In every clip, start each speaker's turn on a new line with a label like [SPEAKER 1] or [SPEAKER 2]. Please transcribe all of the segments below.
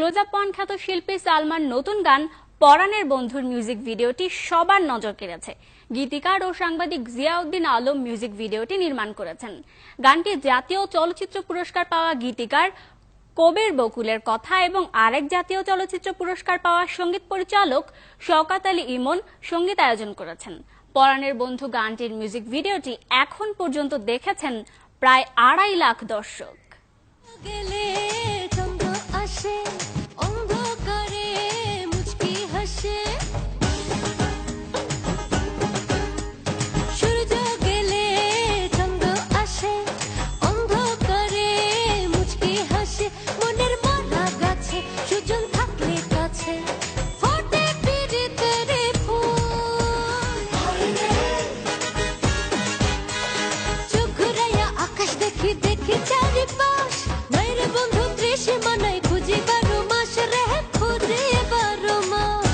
[SPEAKER 1] Close up point খ্যাত শিল্পী সালমান নতুন গান পরাণের বন্ধুর মিউজিক ভিডিওটি সবার নজর কেড়েছে। গীতিকার ও সাংবাদিক জিয়াউদ্দিন আলম মিউজিক ভিডিওটি নির্মাণ করেছেন। গানটি জাতীয় চলচ্চিত্র পুরস্কার পাওয়া গীতিকার কবির বকুলের কথা এবং আরেক জাতীয় চলচ্চিত্র পুরস্কার পাওয়া সঙ্গীত পরিচালক শওকত আলী ইমন সঙ্গীতায়োজন করেছেন। পরাণের বন্ধু গানটির মিউজিক ভিডিওটি এখন পর্যন্ত দেখেছেন প্রায় 2.5 লাখ দর্শক।
[SPEAKER 2] দেখি চারিপাশ মায়ের বন্ধু ত্রিশে মানাই খুঁজি 12 মাস রে খুঁজি 12 মাস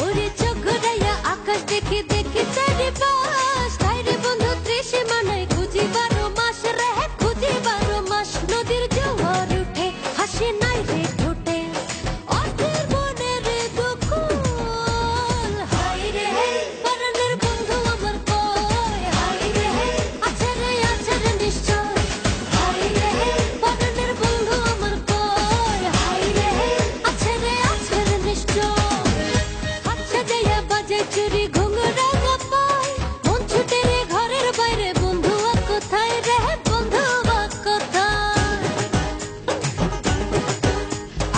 [SPEAKER 2] ওরে চোখ রায়া আকাশ দেখি দেখি চারিপাশ তাইরে বন্ধু ত্রিশে মানাই খুঁজি 12 মাস রে খুঁজি 12 মাস নদীর জোয়ার উঠে হাসি নাই রে ঠোঁটে অর্থের মনের দুকুল হাই রে পরাণের বন্ধু আমার কই হাই রে আছে রে নিশ্চয় হাই রে পরাণের বন্ধু আমার কই হাই রে আছে রে নিশ্চয় আচ্ছা যাইয়া বাজে চুরি ঘুঙুরা গাপাই মন ছুটে রে ঘরের বাইরে বন্ধু কোথায় রে বন্ধু কোথায়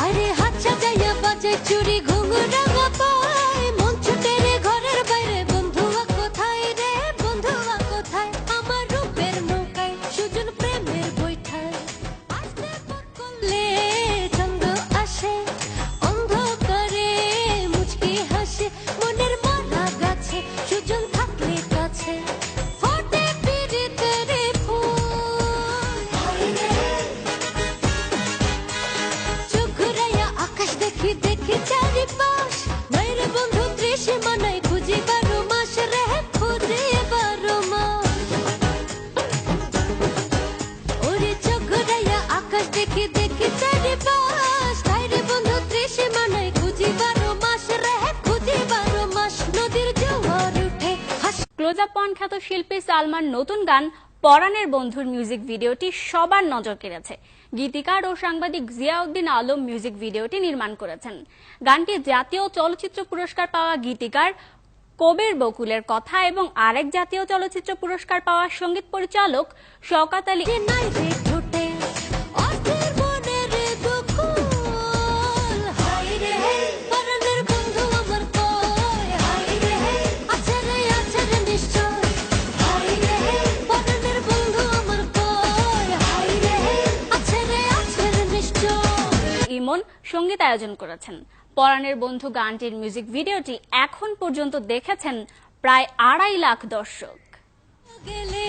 [SPEAKER 2] আরে হাচ্ছা যাইয়া বাজে চুরি ঘুঙুরা গাপাই মন ছুটে রে ঘরের বাইরে বন্ধু কোথায় রে বন্ধু কোথায় আমার রূপের নৌকায় সুজন প্রেমের বৈঠায় আসতে পথ করলে চন্দ্র আসে অন্ধকারে মুচকি হাসে মনের মারা গাছে সুজন থাকলে কাছে ফোটে পিরিতের ফুল হাই রে চোখ রায়া আকাশ দেখি দেখি চারিপাশ মায়ের বন্ধু ত্রিশে মানাই খুঁজি 12 মাস রে খুঁজি 12 মাস ওরে চোখ রায়া আকাশ দেখি দেখি চারিপাশ তাইরে বন্ধু ত্রিশে মানাই খুঁজি 12 মাস রে খুঁজি 12 মাস নদীর জোয়ার উঠে হাসি
[SPEAKER 1] ক্লোজ আপ পয়েন্ট খ্যাত শিল্পী সালমান নতুন গান পরাণের বন্ধুর মিউজিক ভিডিওটি সবার নজর কেড়েছে। গীতিকার ও সাংবাদিক জিয়াউদ্দিন আলম মিউজিক ভিডিওটি নির্মাণ করেছেন। গানটি জাতীয় চলচ্চিত্র পুরস্কার পাওয়া গীতিকার কবির বকুলের কথা এবং আরেক জাতীয় চলচ্চিত্র পুরস্কার পাওয়া সঙ্গীত পরিচালক শওকত আলী
[SPEAKER 2] নাই রে ঠোঁটে অর্থের মনের দুকুল হাই রে পরাণের বন্ধু আমার কই হাই রে আছে রে নিশ্চয় হাই রে পরাণের বন্ধু আমার কই হাই রে আছে রে নিশ্চয়
[SPEAKER 1] ইমন সঙ্গীতায়োজন করেছেন। পরাণের বন্ধু গানটির মিউজিক ভিডিওটি এখন পর্যন্ত দেখেছেন প্রায় 2.5 লাখ দর্শক।
[SPEAKER 2] গেলে